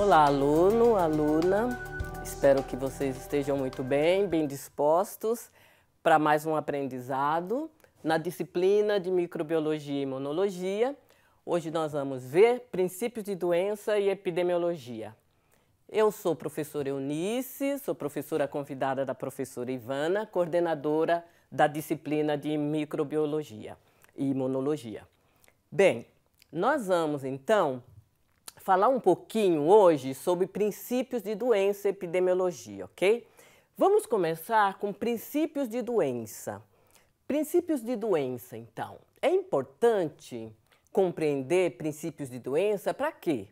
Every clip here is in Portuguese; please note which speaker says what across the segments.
Speaker 1: Olá, aluno, aluna. Espero que vocês estejam muito bem dispostos para mais um aprendizado na disciplina de Microbiologia e Imunologia. Hoje nós vamos ver princípios de doença e epidemiologia. Eu sou a professora Eunice, sou professora convidada da professora Ivana, coordenadora da disciplina de Microbiologia e Imunologia. Bem, nós vamos então falar um pouquinho hoje sobre princípios de doença e epidemiologia, ok? Vamos começar com princípios de doença. Princípios de doença, então. É importante compreender princípios de doença para quê?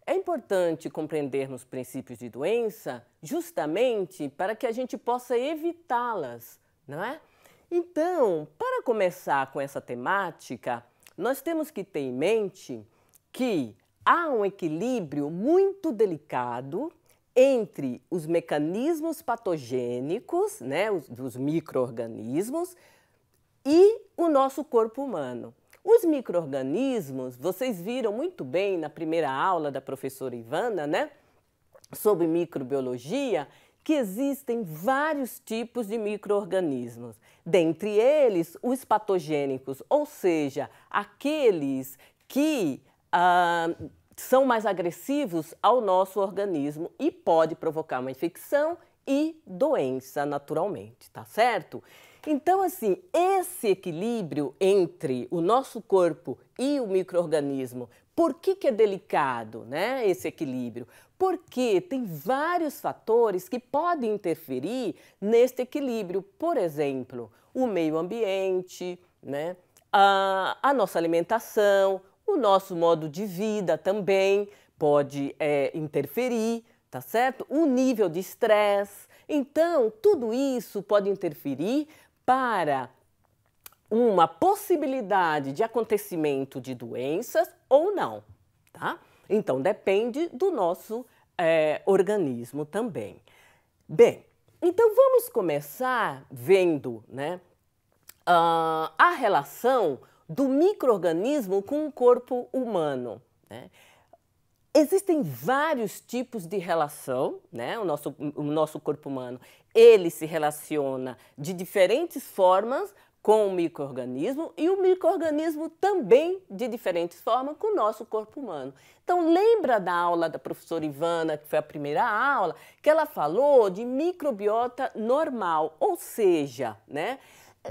Speaker 1: É importante compreendermos princípios de doença justamente para que a gente possa evitá-las, não é? Então, para começar com essa temática, nós temos que ter em mente que há um equilíbrio muito delicado entre os mecanismos patogênicos, né, dos micro-organismos, e o nosso corpo humano. Os micro-organismos, vocês viram muito bem na primeira aula da professora Ivana, né, sobre microbiologia, que existem vários tipos de micro-organismos. Dentre eles, os patogênicos, ou seja, aqueles que são mais agressivos ao nosso organismo e pode provocar uma infecção e doença naturalmente, tá certo? Então, assim, esse equilíbrio entre o nosso corpo e o micro-organismo, por que é delicado, né, esse equilíbrio? Porque tem vários fatores que podem interferir neste equilíbrio. Por exemplo, o meio ambiente, né, a nossa alimentação, o nosso modo de vida também pode interferir, tá certo? O nível de estresse. Então, tudo isso pode interferir para uma possibilidade de acontecimento de doenças ou não, tá? Então, depende do nosso organismo também. Bem, então vamos começar vendo, né, a relação do micro-organismo com o corpo humano, né? Existem vários tipos de relação, né? O nosso corpo humano, ele se relaciona de diferentes formas com o micro-organismo e o micro-organismo também de diferentes formas com o nosso corpo humano. Então, lembra da aula da professora Ivana, que foi a primeira aula, que ela falou de microbiota normal, ou seja, né,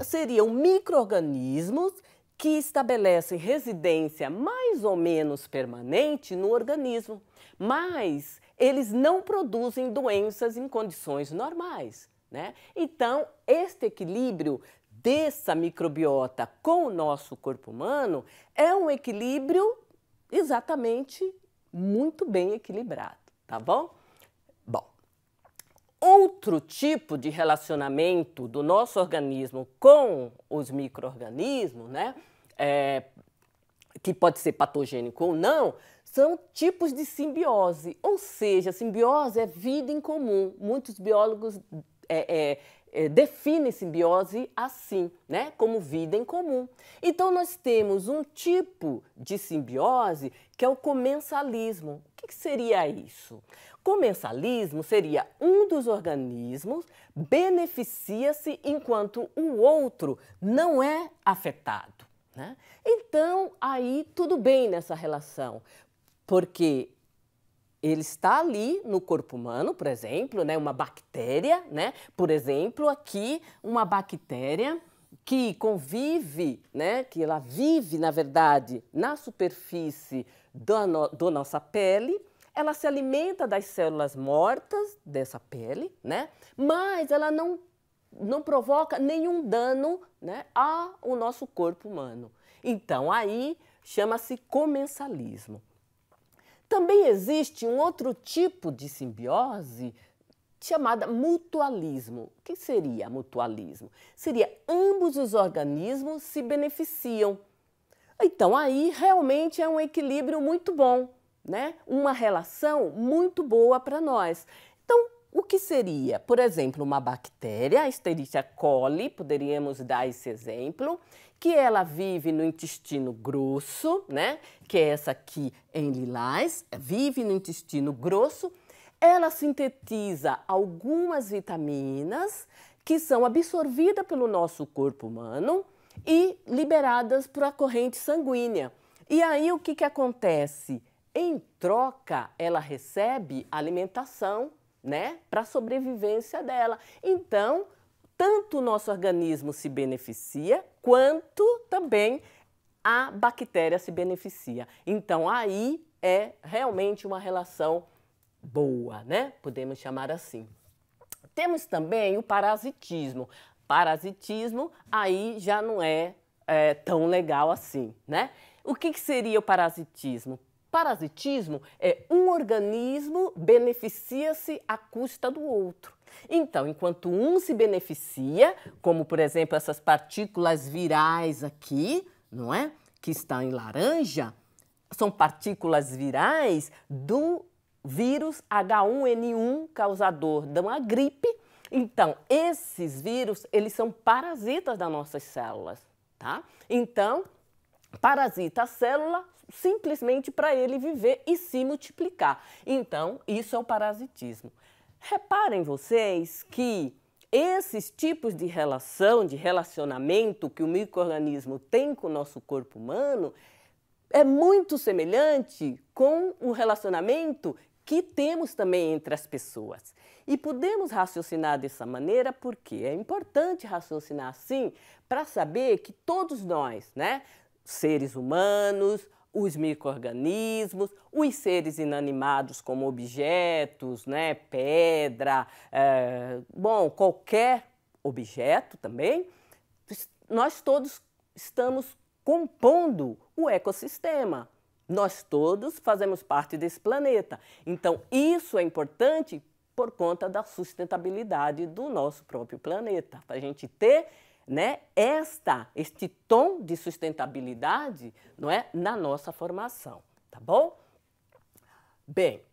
Speaker 1: seriam micro-organismos que estabelecem residência mais ou menos permanente no organismo, mas eles não produzem doenças em condições normais, né? Então, este equilíbrio dessa microbiota com o nosso corpo humano é um equilíbrio exatamente muito bem equilibrado, tá bom? Bom, outro tipo de relacionamento do nosso organismo com os micro-organismos, né, que pode ser patogênico ou não, são tipos de simbiose, ou seja, simbiose é vida em comum. Muitos biólogos definem simbiose assim, né, como vida em comum. Então, nós temos um tipo de simbiose que é o comensalismo. O que seria isso? Comensalismo seria um dos organismos beneficia-se enquanto o outro não é afetado, né? Então, aí tudo bem nessa relação, porque ele está ali no corpo humano, por exemplo, né, uma bactéria, né? Por exemplo, aqui uma bactéria que convive, né, que ela vive, na verdade, na superfície da nossa pele. Ela se alimenta das células mortas dessa pele, né? Mas ela não provoca nenhum dano, né, ao nosso corpo humano. Então, aí chama-se comensalismo. Também existe um outro tipo de simbiose chamada mutualismo. O que seria mutualismo? Seria ambos os organismos se beneficiam. Então, aí realmente é um equilíbrio muito bom, né? Uma relação muito boa para nós. Então, O que seria, por exemplo, uma bactéria, a Escherichia coli, poderíamos dar esse exemplo, que ela vive no intestino grosso, né? Que é essa aqui em lilás, vive no intestino grosso. Ela sintetiza algumas vitaminas que são absorvidas pelo nosso corpo humano e liberadas por a corrente sanguínea. E aí o que acontece? Em troca, ela recebe alimentação, né, para a sobrevivência dela. Então, tanto o nosso organismo se beneficia, quanto também a bactéria se beneficia. Então, aí é realmente uma relação boa, né? Podemos chamar assim. Temos também o parasitismo. Parasitismo aí já não é tão legal assim, né? O que seria o parasitismo? Parasitismo é um organismo beneficia-se à custa do outro. Então, enquanto um se beneficia, como por exemplo essas partículas virais aqui, não é? Que estão em laranja, são partículas virais do vírus H1N1, causador de uma gripe. Então, esses vírus, eles são parasitas das nossas células, tá? Então, parasita a célula simplesmente para ele viver e se multiplicar. Então, isso é o parasitismo. Reparem vocês que esses tipos de relação, de relacionamento que o micro-organismo tem com o nosso corpo humano é muito semelhante com o relacionamento que temos também entre as pessoas. E podemos raciocinar dessa maneira porque é importante raciocinar assim para saber que todos nós, né, seres humanos, os micro-organismos, os seres inanimados como objetos, né, pedra, bom, qualquer objeto também, nós todos estamos compondo o ecossistema. Nós todos fazemos parte desse planeta. Então, isso é importante por conta da sustentabilidade do nosso próprio planeta, para a gente ter, né, este tom de sustentabilidade, não é, na nossa formação, tá bom? Bem,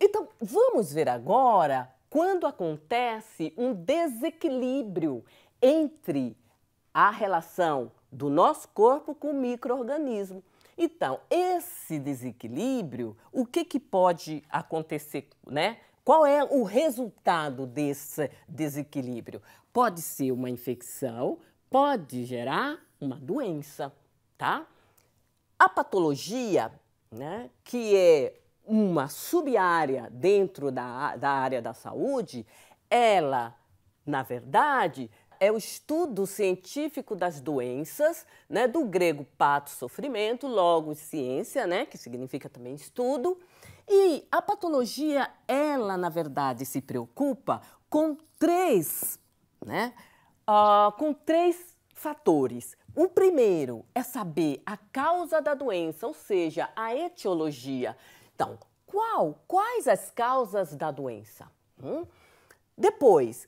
Speaker 1: então vamos ver agora quando acontece um desequilíbrio entre a relação do nosso corpo com o micro-organismo. Então, esse desequilíbrio, o que pode acontecer, né? Qual é o resultado desse desequilíbrio? Pode ser uma infecção, pode gerar uma doença, tá? A patologia, né, que é uma sub-área dentro da área da saúde, ela, na verdade, é o estudo científico das doenças, né, do grego pato, sofrimento, logo ciência, né, que significa também estudo. E a patologia, ela, na verdade, se preocupa com três fatores. O primeiro é saber a causa da doença, ou seja, a etiologia. Então, quais as causas da doença? Depois,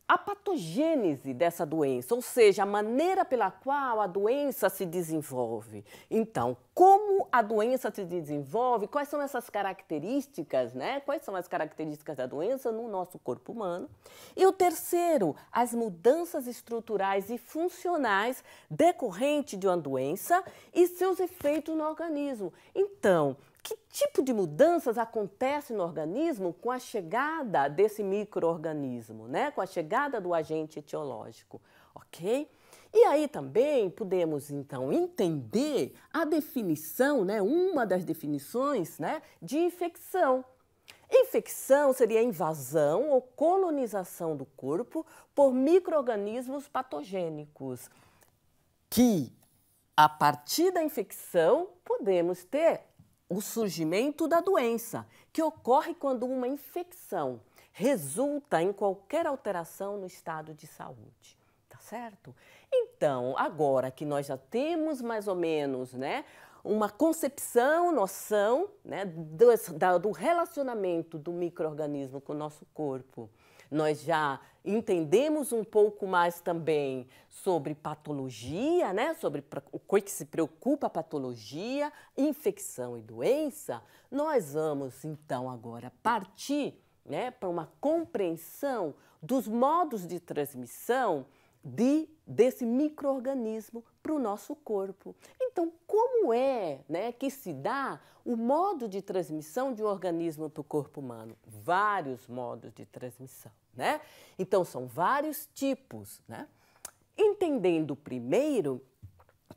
Speaker 1: a patogênese dessa doença, ou seja, a maneira pela qual a doença se desenvolve. Então, como a doença se desenvolve, quais são essas características, né? Quais são as características da doença no nosso corpo humano. E o terceiro, as mudanças estruturais e funcionais decorrentes de uma doença e seus efeitos no organismo. Então, que tipo de mudanças acontecem no organismo com a chegada desse micro-organismo, né? Com a chegada do agente etiológico, ok? E aí também podemos, então, entender a definição, né? Uma das definições, né, de infecção. Infecção seria a invasão ou colonização do corpo por micro-organismos patogênicos, que, a partir da infecção, podemos ter o surgimento da doença, que ocorre quando uma infecção resulta em qualquer alteração no estado de saúde, tá certo? Então, agora que nós já temos mais ou menos, né, uma concepção, noção, né, do relacionamento do micro-organismo com o nosso corpo, nós já entendemos um pouco mais também sobre patologia, né? Sobre o que se preocupa a patologia, infecção e doença. Nós vamos, então, agora partir né, para uma compreensão dos modos de transmissão desse micro-organismo para o nosso corpo. Então, como é, né, que se dá o modo de transmissão de um organismo para o corpo humano? Vários modos de transmissão, né? Então, são vários tipos, né? Entendendo primeiro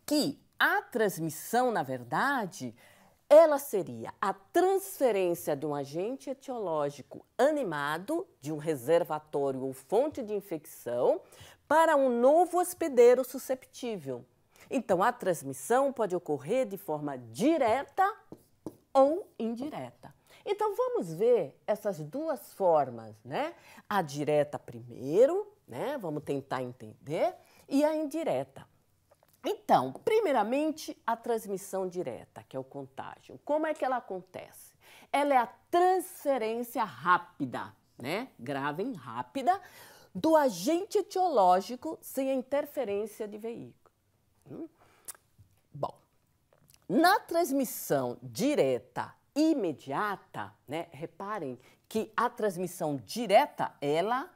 Speaker 1: que a transmissão, na verdade, ela seria a transferência de um agente etiológico animado, de um reservatório ou fonte de infecção, para um novo hospedeiro susceptível. Então, a transmissão pode ocorrer de forma direta ou indireta. Então, vamos ver essas duas formas, né? A direta primeiro, né? Vamos tentar entender, e a indireta. Então, primeiramente, a transmissão direta, que é o contágio. Como é que ela acontece? Ela é a transferência rápida, né? Gravem, rápida, do agente etiológico sem a interferência de veículo. Bom, na transmissão direta imediata, né? Reparem que a transmissão direta, ela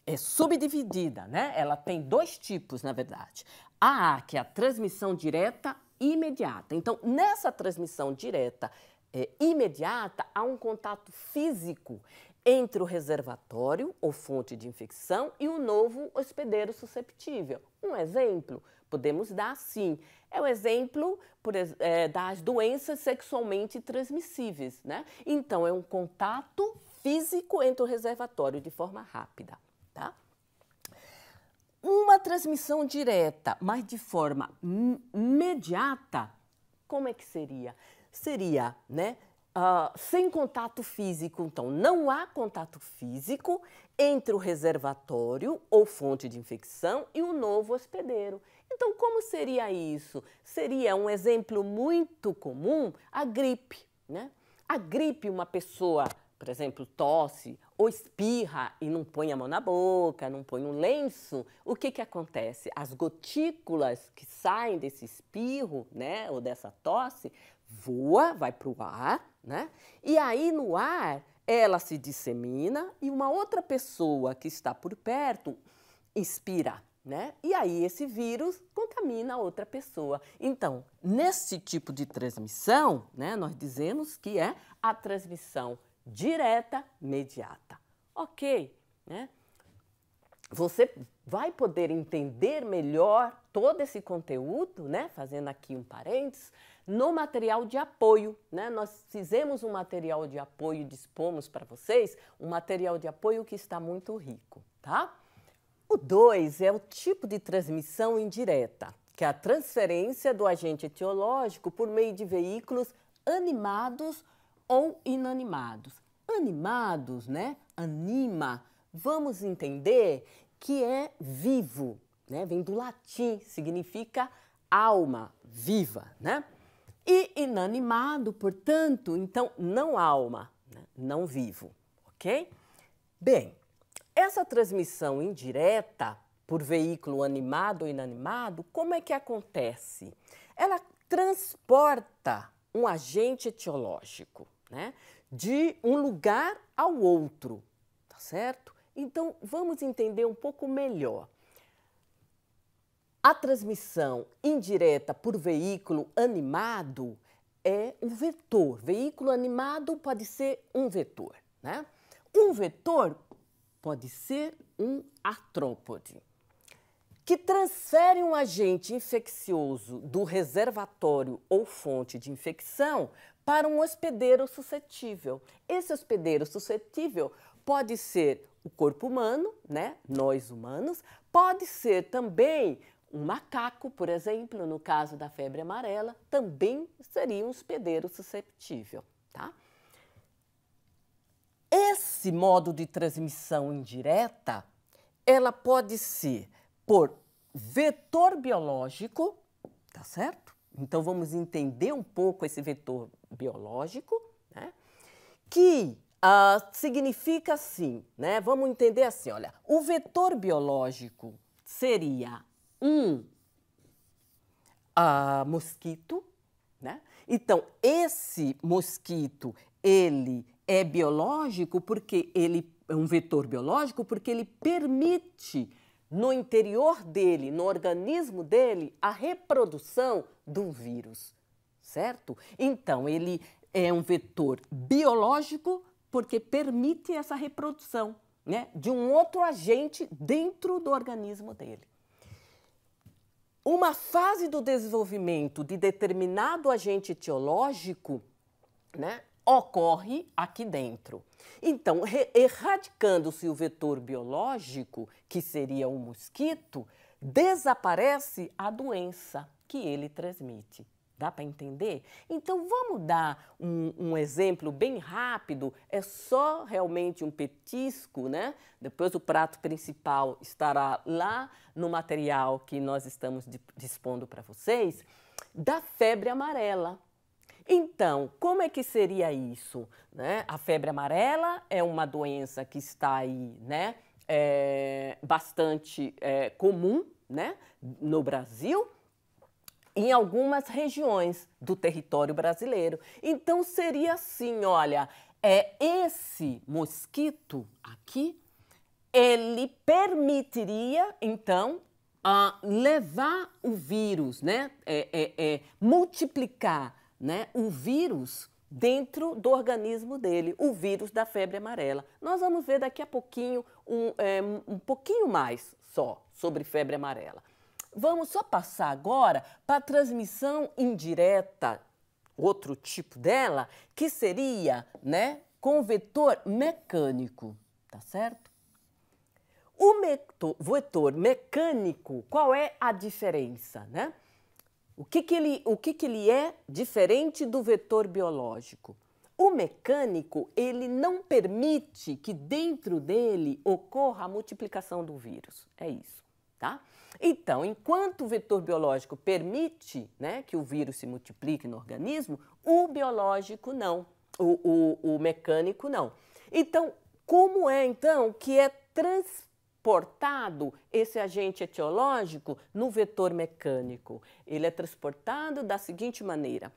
Speaker 1: é subdividida, né? Ela tem dois tipos, na verdade. A que é a transmissão direta imediata. Então, nessa transmissão direta imediata, há um contato físico entre o reservatório ou fonte de infecção e o novo hospedeiro susceptível. Um exemplo, podemos dar assim, é o exemplo das doenças sexualmente transmissíveis, né? Então, é um contato físico entre o reservatório de forma rápida, tá? Uma transmissão direta, mas de forma imediata, como é que seria? Seria, né, sem contato físico. Então, não há contato físico entre o reservatório ou fonte de infecção e o novo hospedeiro. Então, como seria isso? Seria um exemplo muito comum, a gripe, né? A gripe, uma pessoa, por exemplo, tosse ou espirra e não põe a mão na boca, não põe um lenço, o que acontece? As gotículas que saem desse espirro, né, ou dessa tosse, voa, vai para o ar, né? E aí no ar ela se dissemina e uma outra pessoa que está por perto inspira, né? E aí esse vírus contamina a outra pessoa. Então, nesse tipo de transmissão, né, nós dizemos que é a transmissão direta imediata. Ok, né? Você vai poder entender melhor todo esse conteúdo, né? Fazendo aqui um parênteses, no material de apoio, né? Nós fizemos um material de apoio, dispomos para vocês um material de apoio que está muito rico, tá? O 2 é o tipo de transmissão indireta, que é a transferência do agente etiológico por meio de veículos animados ou inanimados. Animados, né? Anima, vamos entender que é vivo, né? Vem do latim, significa alma viva, né? E inanimado, portanto, então não alma, né? Não vivo, ok? Bem, essa transmissão indireta por veículo animado ou inanimado, como é que acontece? Ela transporta um agente etiológico, né, de um lugar ao outro, tá certo? Então, vamos entender um pouco melhor. A transmissão indireta por veículo animado é um vetor. Veículo animado pode ser um vetor, né? Um vetor pode ser um artrópode, que transfere um agente infeccioso do reservatório ou fonte de infecção para um hospedeiro suscetível. Esse hospedeiro suscetível pode ser o corpo humano, né? Nós humanos, pode ser também um macaco, por exemplo, no caso da febre amarela, também seria um hospedeiro susceptível, tá? Esse modo de transmissão indireta, ela pode ser por vetor biológico, tá certo? Então, vamos entender um pouco esse vetor biológico, né? Que significa assim, né? Vamos entender assim, olha, o vetor biológico seria um mosquito, né? Então, esse mosquito, ele é biológico porque ele é um vetor biológico porque ele permite no interior dele, no organismo dele, a reprodução do vírus, certo? Então, ele é um vetor biológico porque permite essa reprodução, né, de um outro agente dentro do organismo dele. Uma fase do desenvolvimento de determinado agente etiológico, né, ocorre aqui dentro. Então, erradicando-se o vetor biológico, que seria o mosquito, desaparece a doença que ele transmite. Dá para entender? Então, vamos dar um exemplo bem rápido, é só realmente um petisco, né? Depois o prato principal estará lá no material que nós estamos dispondo para vocês, da febre amarela. Então, como é que seria isso? Né? A febre amarela é uma doença que está aí, né? Bastante comum, né? No Brasil, em algumas regiões do território brasileiro. Então, seria assim, olha, esse mosquito aqui, ele permitiria, então, levar o vírus, né? Multiplicar, né, o vírus dentro do organismo dele, o vírus da febre amarela. Nós vamos ver daqui a pouquinho, um pouquinho mais só sobre febre amarela. Vamos só passar agora para a transmissão indireta, outro tipo dela, que seria, né, com vetor mecânico, tá certo? O vetor mecânico, qual é a diferença, né? O que ele é diferente do vetor biológico? O mecânico, ele não permite que dentro dele ocorra a multiplicação do vírus. É isso, tá? Então, enquanto o vetor biológico permite, né, que o vírus se multiplique no organismo, o biológico não, o mecânico não. Então, como é então que é transportado esse agente etiológico no vetor mecânico? Ele é transportado da seguinte maneira: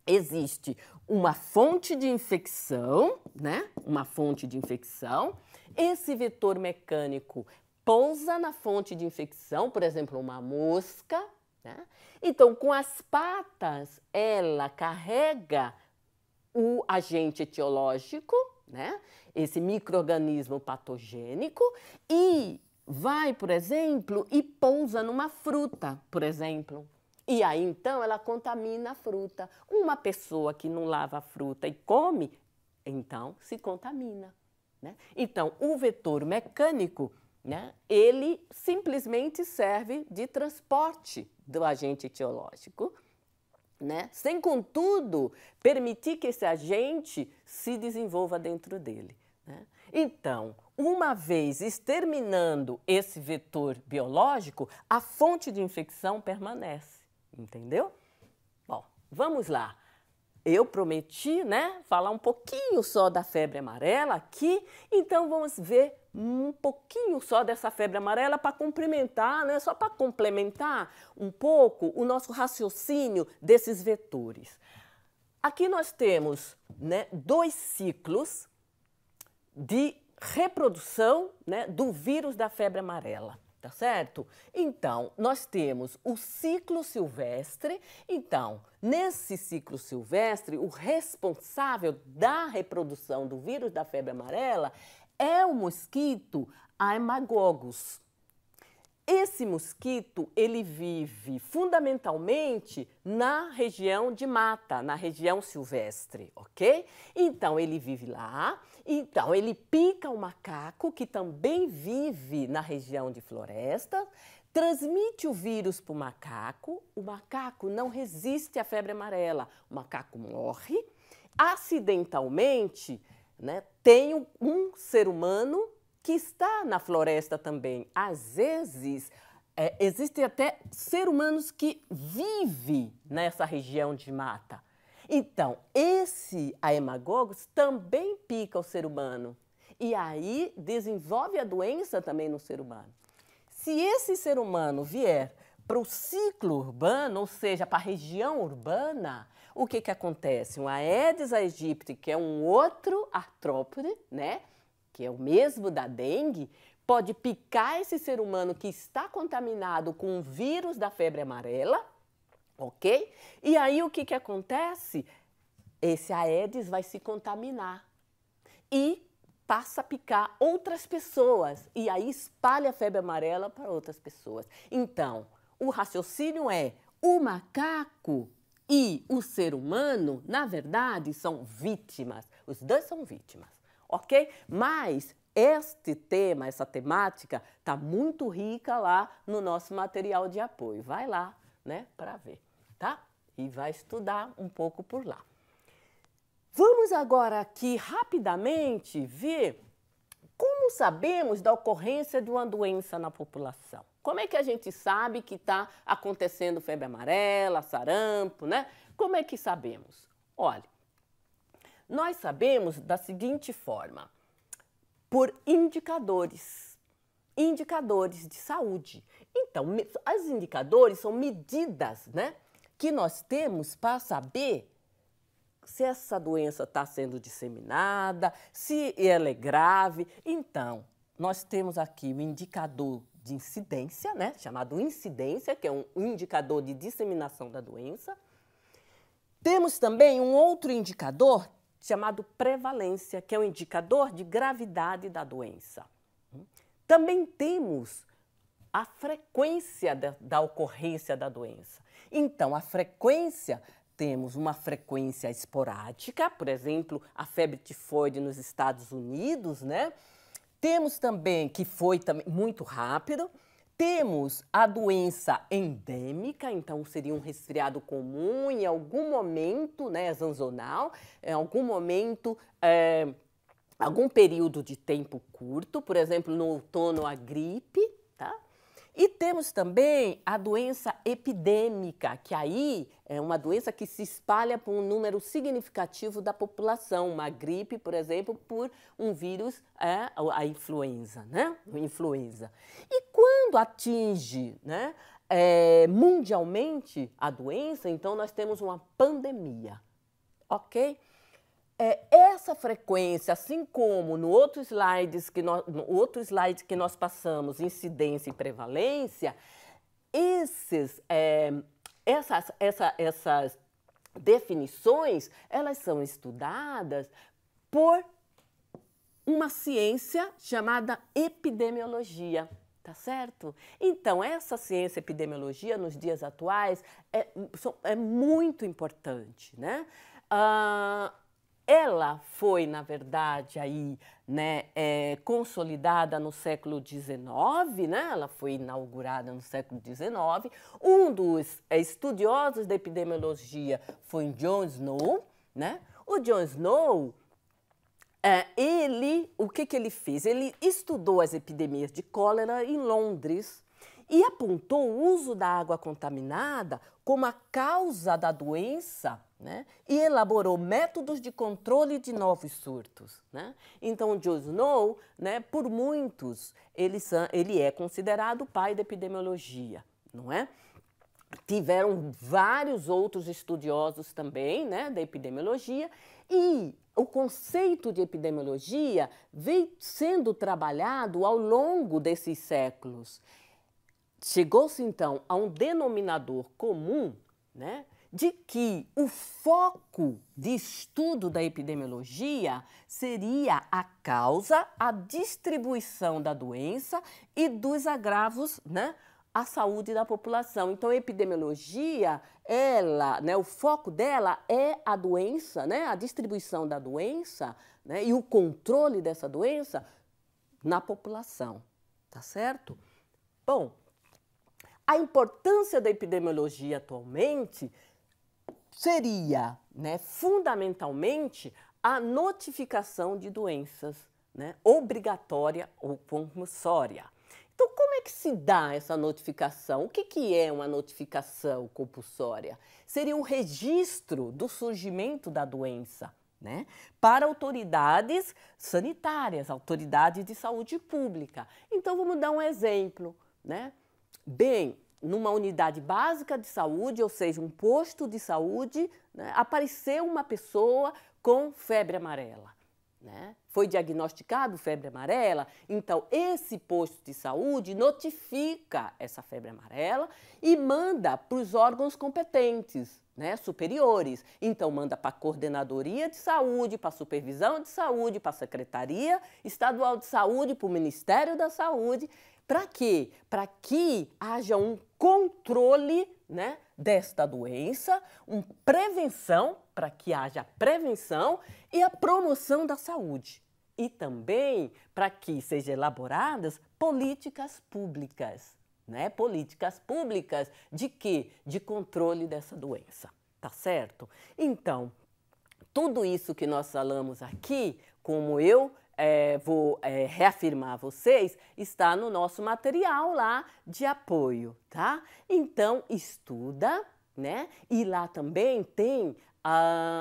Speaker 1: existe uma fonte de infecção, né? Uma fonte de infecção. Esse vetor mecânico pousa na fonte de infecção, por exemplo, uma mosca, né? Então, com as patas, ela carrega o agente etiológico, né? Esse micro-organismo patogênico, e vai, por exemplo, e pousa numa fruta, por exemplo. E aí, então, ela contamina a fruta. Uma pessoa que não lava a fruta e come, então, se contamina, né? Então, o vetor mecânico, né, ele simplesmente serve de transporte do agente etiológico, né, sem, contudo, permitir que esse agente se desenvolva dentro dele, né? Então, uma vez exterminando esse vetor biológico, a fonte de infecção permanece, entendeu? Bom, vamos lá. Eu prometi, né, falar um pouquinho só da febre amarela aqui, então vamos ver um pouquinho só dessa febre amarela para complementar, né, só para complementar um pouco o nosso raciocínio desses vetores. Aqui nós temos, né, 2 ciclos de reprodução, né, do vírus da febre amarela. Tá certo? Então, nós temos o ciclo silvestre. Então, nesse ciclo silvestre, o responsável da reprodução do vírus da febre amarela é o mosquito Haemococcus. Esse mosquito, ele vive fundamentalmente na região de mata, na região silvestre, ok? Então, ele vive lá. Então, ele pica o macaco, que também vive na região de floresta, transmite o vírus para o macaco não resiste à febre amarela, o macaco morre. Acidentalmente, né, tem um ser humano que está na floresta também. Às vezes, existem até seres humanos que vivem nessa região de mata. Então, esse Haemococcus também pica o ser humano e aí desenvolve a doença também no ser humano. Se esse ser humano vier para o ciclo urbano, ou seja, para a região urbana, o que que acontece? Um Aedes aegypti, que é um outro artrópode, né? Que é o mesmo da dengue, pode picar esse ser humano que está contaminado com o vírus da febre amarela, ok? E aí o que que acontece? Esse Aedes vai se contaminar e passa a picar outras pessoas e aí espalha a febre amarela para outras pessoas. Então, o raciocínio é: o macaco e o ser humano, na verdade, são vítimas. Os dois são vítimas, ok? Mas este tema, essa temática, está muito rica lá no nosso material de apoio. Vai lá, né, para ver, tá? E vai estudar um pouco por lá. Vamos agora aqui rapidamente ver como sabemos da ocorrência de uma doença na população. Como é que a gente sabe que está acontecendo febre amarela, sarampo, né? Como é que sabemos? Olha, nós sabemos da seguinte forma: por indicadores de saúde. Então, os indicadores são medidas, né, que nós temos para saber se essa doença está sendo disseminada, se ela é grave. Então, nós temos aqui o indicador de incidência, né, chamado incidência, que é um indicador de disseminação da doença. Temos também um outro indicador chamado prevalência, que é um indicador de gravidade da doença. Também temos a frequência da ocorrência da doença. Então, a frequência, temos uma frequência esporádica, por exemplo, a febre tifoide nos Estados Unidos, né? Temos também, que foi também muito rápido, temos a doença endêmica, então seria um resfriado comum, em algum momento, né, sazonal, em algum momento, algum período de tempo curto, por exemplo, no outono a gripe, tá? E temos também a doença epidêmica, que aí é uma doença que se espalha por um número significativo da população, uma gripe, por exemplo, por um vírus, a influenza, né? Influenza. E quando atinge, né, mundialmente a doença, então nós temos uma pandemia, ok? Essa frequência, assim como no outro slide que nós passamos, incidência e prevalência, essas definições, elas são estudadas por uma ciência chamada epidemiologia, tá certo? Então, essa ciência epidemiologia, nos dias atuais, é muito importante, né? Ela foi, na verdade, aí, né, consolidada no século XIX, né? Ela foi inaugurada no século XIX. Um dos estudiosos da epidemiologia foi John Snow, né? O John Snow, o que ele fez? Ele estudou as epidemias de cólera em Londres e apontou o uso da água contaminada como a causa da doença, né? E elaborou métodos de controle de novos surtos, né? Então, John Snow, né, por muitos, ele é considerado o pai da epidemiologia, não é? Tiveram vários outros estudiosos também, né, da epidemiologia, e o conceito de epidemiologia veio sendo trabalhado ao longo desses séculos. Chegou-se, então, a um denominador comum, né, de que o foco de estudo da epidemiologia seria a causa, a distribuição da doença e dos agravos, né, à saúde da população. Então, a epidemiologia, né, o foco dela é a doença, né, a distribuição da doença, né, e o controle dessa doença na população, tá certo? Bom, a importância da epidemiologia atualmente seria, né, fundamentalmente, a notificação de doenças, né, obrigatória ou compulsória. Então, como é que se dá essa notificação? O que é uma notificação compulsória? Seria um registro do surgimento da doença, né, para autoridades sanitárias, autoridades de saúde pública. Então, vamos dar um exemplo, né? Bem, numa unidade básica de saúde, ou seja, um posto de saúde, né, apareceu uma pessoa com febre amarela, né? Foi diagnosticado febre amarela, então esse posto de saúde notifica essa febre amarela e manda para os órgãos competentes, né, superiores. Então manda para a coordenadoria de saúde, para a supervisão de saúde, para a Secretaria Estadual de Saúde, para o Ministério da Saúde. Para quê? Para que haja um controle, né, desta doença, uma prevenção, para que haja prevenção e a promoção da saúde. E também para que sejam elaboradas políticas públicas, né? Políticas públicas de quê? De controle dessa doença, tá certo? Então, tudo isso que nós falamos aqui, como eu vou reafirmar a vocês, está no nosso material lá de apoio, tá? Então, estuda, né? E lá também tem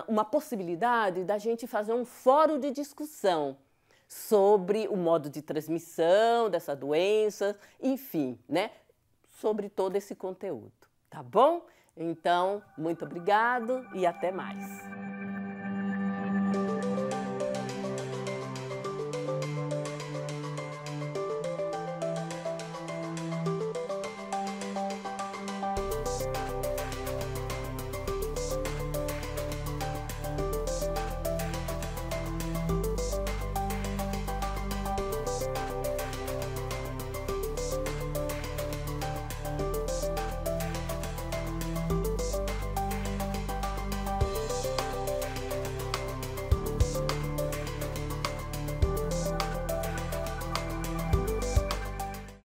Speaker 1: uma possibilidade da gente fazer um fórum de discussão sobre o modo de transmissão dessa doença, enfim, né? Sobre todo esse conteúdo, tá bom? Então, muito obrigado e até mais.